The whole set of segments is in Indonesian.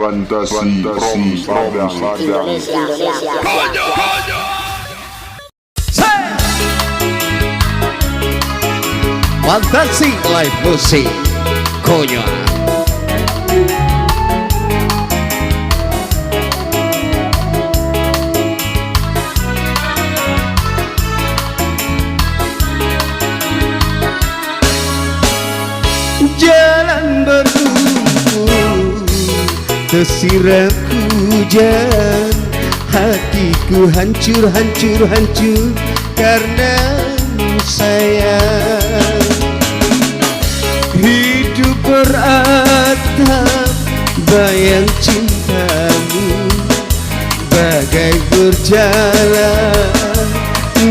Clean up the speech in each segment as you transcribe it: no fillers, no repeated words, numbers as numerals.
Fantasi Indonesia. Fantasi live musik konyol. Jalan berlumpur tersiram hujan, hatiku hancur karena sayang. Hidup beratap bayang cintamu, bagai berjalan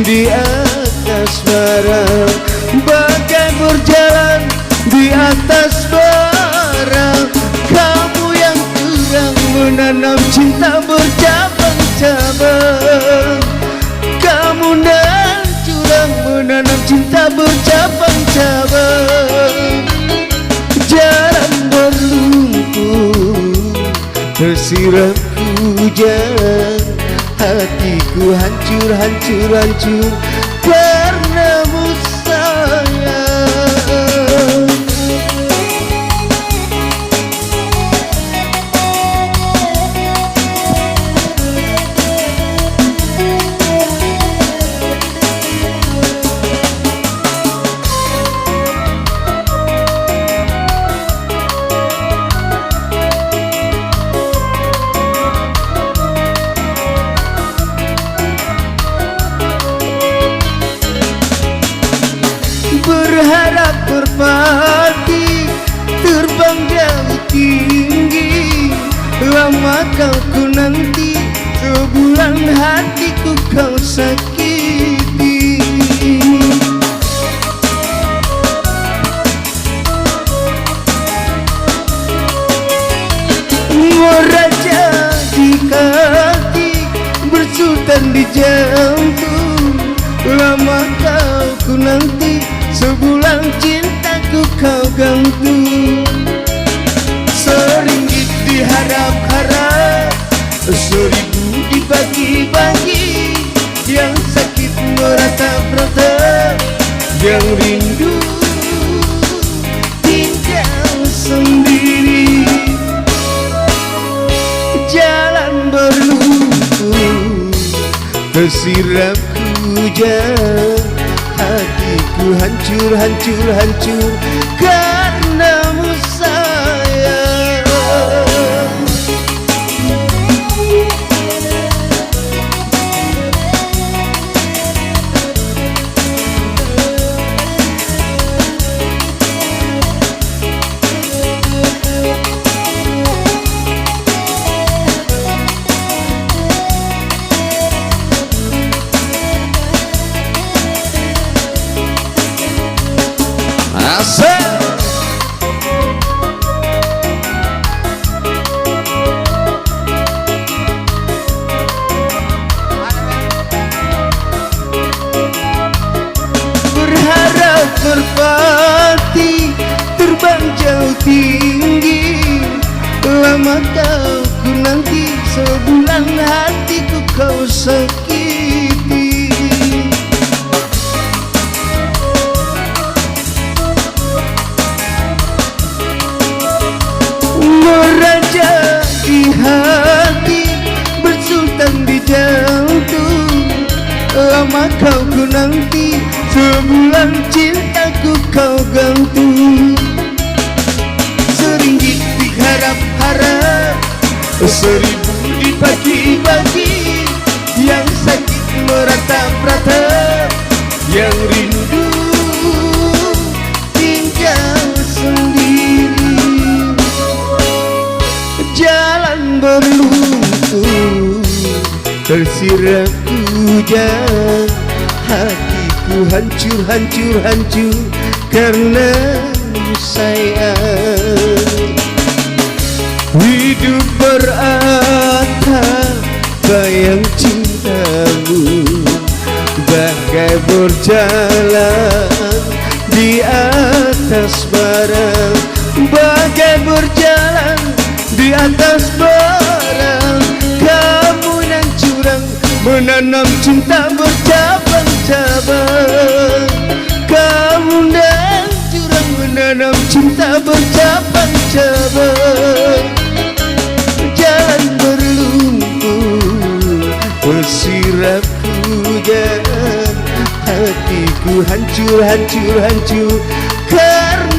di atas bara, bagai berjalan di atas bara. Kamu yang kurang menanam cinta bercabang-cabang, kamu dan curang menanam cinta bercabang-cabang. Jalan berlumpur tersiram hujan, hatiku hancur karenamu sayang. Berharap merpati terbang jauh tinggi, lama kau nanti, sebulan hatiku kau sakiti. Meraja di hati, bersultan di jantung, lama kau nanti, sebulan cintaku kau gantung. Seringgit diharap-harap, seribu dibagi-bagi, yang sakit meratap-ratap, yang rindu tinggal sendiri. Jalan berlumpur tersiram hujan, hatiku hancur karenamu sayang. Berharap merpati terbang jauh tinggi, lama kau nanti, sebulan hatiku kau sakiti. Meraja di hati, bersultan di jantung, lama kau nanti, sebulan cintaku kau gantung. Seringgit diharap-harap, seribu dibagi-bagi, yang sakit meratap-ratap, yang rindu tinggal sendiri. Jalan berlumpur tersiram hujan, hatiku hancur karenamu sayang. Hidup beratap bayang cintamu, bagai berjalan di atas bara, bagai berjalan di atas barang. Kamu yang curang menanam cinta bercabang-cabang. Kamu yang curang menanam cinta bercabang-cabang. Jalan berlumpur bersirap hujan, hatiku hancur, hancur, hancur karena